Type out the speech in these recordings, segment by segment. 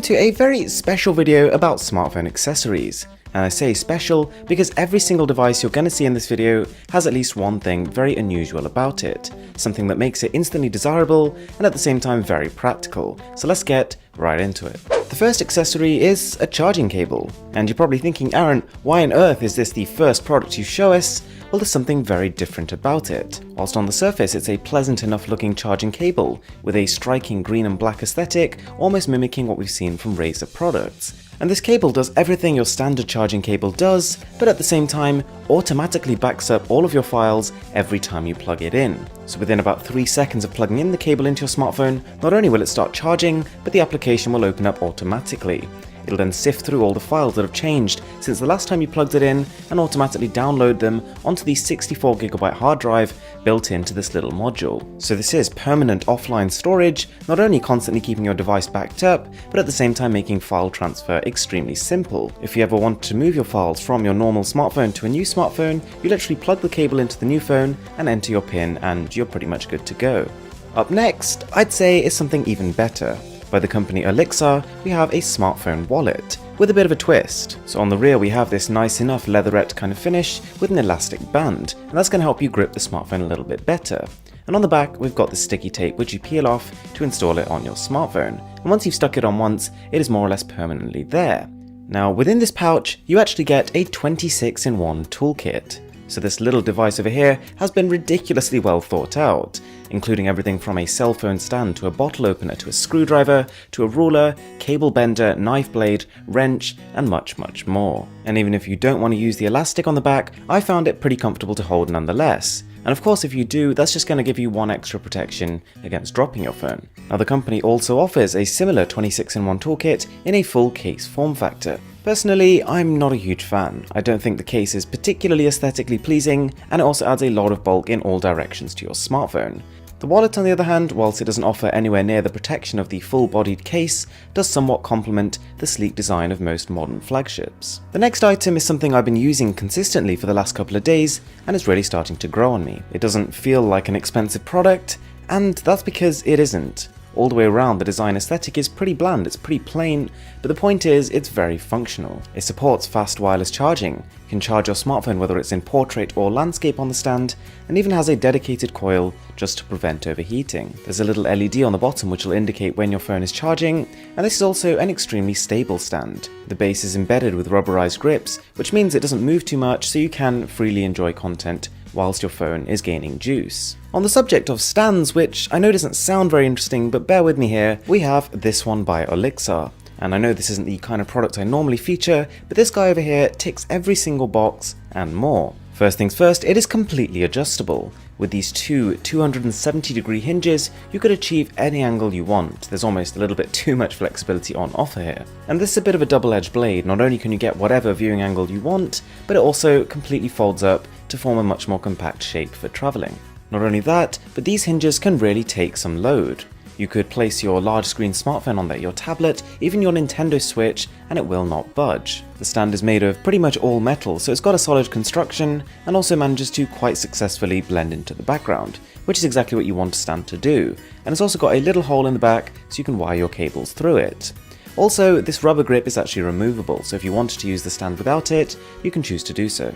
To a very special video about smartphone accessories. And I say special because every single device you're going to see in this video has at least one thing very unusual about it, something that makes it instantly desirable and at the same time very practical. So let's get right into it. The first accessory is a charging cable. And you're probably thinking, Aaron, why on earth is this the first product you show us? Well, there's something very different about it. Whilst on the surface it's a pleasant enough looking charging cable with a striking green and black aesthetic, almost mimicking what we've seen from Razer products. And this cable does everything your standard charging cable does, but at the same time automatically backs up all of your files every time you plug it in. So within about 3 seconds of plugging in the cable into your smartphone, not only will it start charging, but the application will open up automatically. It'll then sift through all the files that have changed since the last time you plugged it in and automatically download them onto the 64GB hard drive built into this little module. So this is permanent offline storage, not only constantly keeping your device backed up, but at the same time making file transfer extremely simple. If you ever want to move your files from your normal smartphone to a new smartphone, you literally plug the cable into the new phone and enter your PIN and you're pretty much good to go. Up next, I'd say is something even better. By the company Elixir, we have a smartphone wallet with a bit of a twist. So on the rear we have this nice enough leatherette kind of finish with an elastic band, and that's going to help you grip the smartphone a little bit better. And on the back we've got the sticky tape which you peel off to install it on your smartphone, and once you've stuck it on once, it is more or less permanently there. Now within this pouch you actually get a 26-in-1 toolkit. So this little device over here has been ridiculously well thought out, including everything from a cell phone stand to a bottle opener to a screwdriver to a ruler, cable bender, knife blade, wrench, and much more. And even if you don't want to use the elastic on the back, I found it pretty comfortable to hold nonetheless. And of course if you do, that's just going to give you one extra protection against dropping your phone. Now the company also offers a similar 26-in-1 toolkit in a full case form factor. Personally, I'm not a huge fan. I don't think the case is particularly aesthetically pleasing, and it also adds a lot of bulk in all directions to your smartphone. The wallet, on the other hand, whilst it doesn't offer anywhere near the protection of the full-bodied case, does somewhat complement the sleek design of most modern flagships. The next item is something I've been using consistently for the last couple of days, and it's really starting to grow on me. It doesn't feel like an expensive product, and that's because it isn't. All the way around, the design aesthetic is pretty bland, it's pretty plain, but the point is, it's very functional. It supports fast wireless charging, you can charge your smartphone whether it's in portrait or landscape on the stand, and even has a dedicated coil just to prevent overheating. There's a little LED on the bottom which will indicate when your phone is charging, and this is also an extremely stable stand. The base is embedded with rubberized grips, which means it doesn't move too much so you can freely enjoy content whilst your phone is gaining juice. On the subject of stands, which I know doesn't sound very interesting, but bear with me here, we have this one by Elixir. And I know this isn't the kind of product I normally feature, but this guy over here ticks every single box and more. First things first, it is completely adjustable. With these two 270-degree hinges, you could achieve any angle you want. There's almost a little bit too much flexibility on offer here. And this is a bit of a double-edged blade. Not only can you get whatever viewing angle you want, but it also completely folds up to form a much more compact shape for traveling. Not only that, but these hinges can really take some load. You could place your large screen smartphone on there, your tablet, even your Nintendo Switch, and it will not budge. The stand is made of pretty much all metal, so it's got a solid construction and also manages to quite successfully blend into the background, which is exactly what you want a stand to do. And it's also got a little hole in the back so you can wire your cables through it. Also, this rubber grip is actually removable, so if you wanted to use the stand without it, you can choose to do so.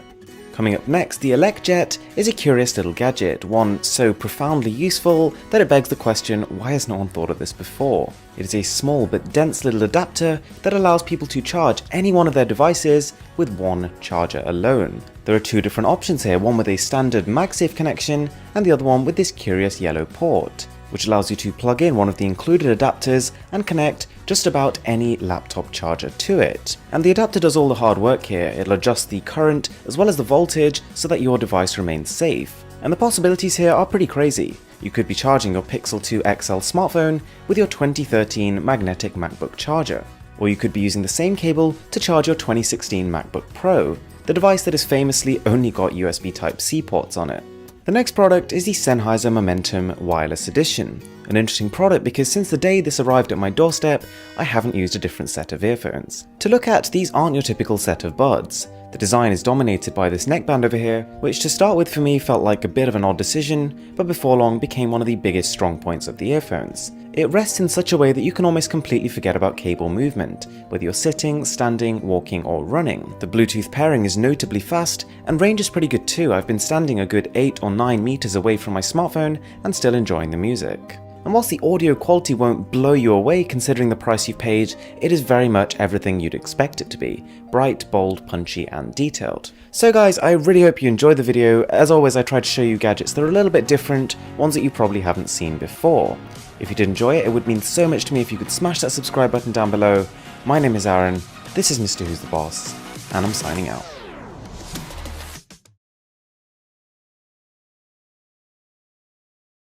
Coming up next, the elecJet is a curious little gadget, one so profoundly useful that it begs the question, why has no one thought of this before? It is a small but dense little adapter that allows people to charge any one of their devices with one charger alone. There are two different options here, one with a standard MagSafe connection and the other one with this curious yellow port, which allows you to plug in one of the included adapters and connect just about any laptop charger to it. And the adapter does all the hard work here. It'll adjust the current as well as the voltage so that your device remains safe. And the possibilities here are pretty crazy. You could be charging your Pixel 2 XL smartphone with your 2013 magnetic MacBook charger. Or you could be using the same cable to charge your 2016 MacBook Pro, the device that has famously only got USB Type-C ports on it. The next product is the Sennheiser Momentum Wireless Edition. An interesting product because since the day this arrived at my doorstep, I haven't used a different set of earphones. To look at, these aren't your typical set of buds. The design is dominated by this neckband over here, which to start with for me felt like a bit of an odd decision, but before long became one of the biggest strong points of the earphones. It rests in such a way that you can almost completely forget about cable movement, whether you're sitting, standing, walking, or running. The Bluetooth pairing is notably fast, and range is pretty good too. I've been standing a good 8 or 9 meters away from my smartphone and still enjoying the music. And whilst the audio quality won't blow you away considering the price you've paid, it is very much everything you'd expect it to be. Bright, bold, punchy, and detailed. So guys, I really hope you enjoyed the video. As always, I tried to show you gadgets that are a little bit different, ones that you probably haven't seen before. If you did enjoy it, it would mean so much to me if you could smash that subscribe button down below. My name is Aaron, this is Mr. Who's the Boss, and I'm signing out.